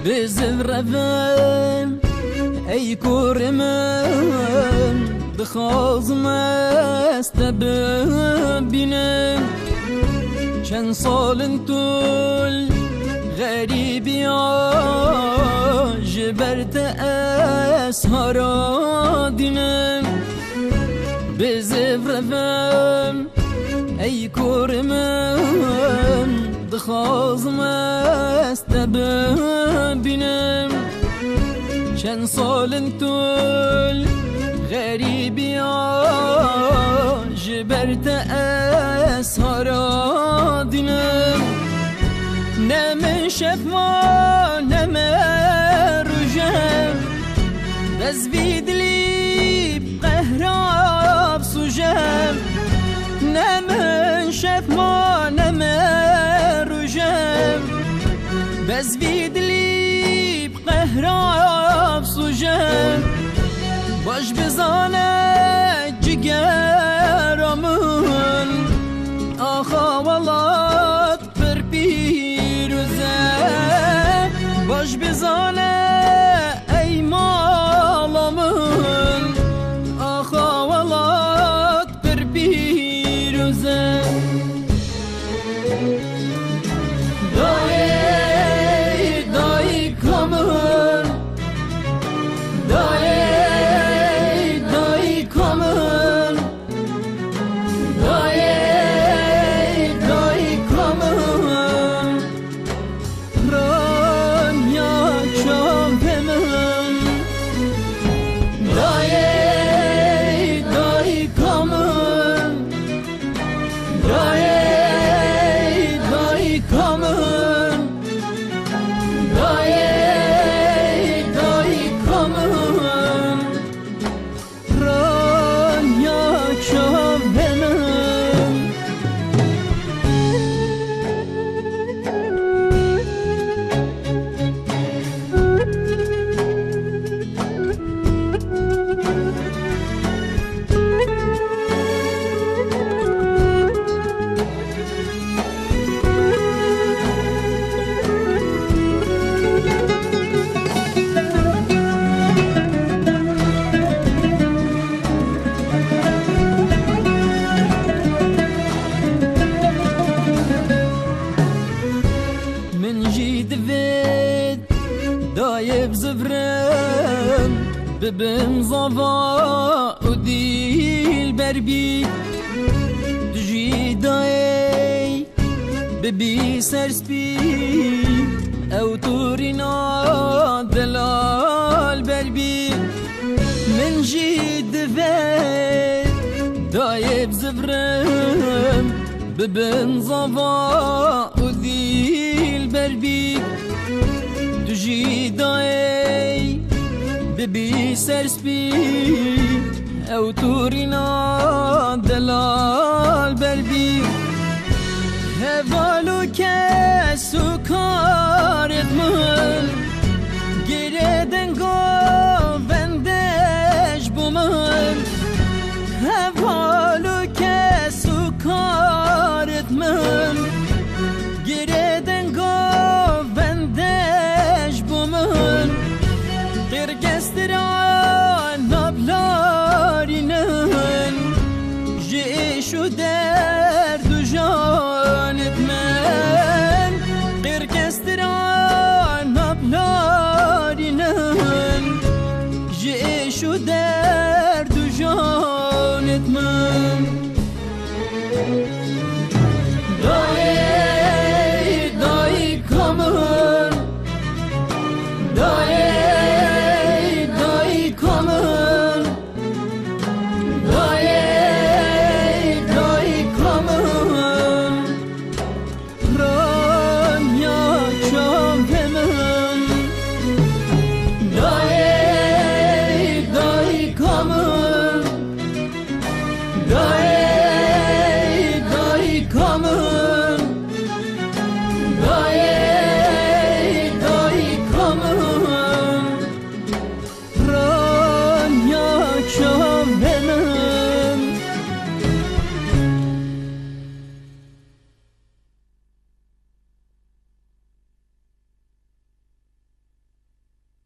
بزفرفن ای کور من دخوازم است ببینم چند سال طول غریبی جبرت اسهارا دینم بزفرفن ای کور من دخوازم است ببینم چند سال طول غریبی جبرت اسهارا دینم نم شفما نم رجم بز بیدلی قهراب سوجم نم شفما نم رجم بز بیدلی قهراب سوجم باش بزانه جگرامون آخا ولات پر پیروزه باش بزانه ای مالامون آخا ولات پر پیروزه دایی دایی کامون دایی دايب زفرم ببم ظفا ودي البربي تجي داي ببي سرسبي او تورينا دلال بربي من جيد فيت دايب زفرم ببم ظفا ودي البربي تجي داي ببي سرسبي او تورينا دلال بربي هفالو كسو كان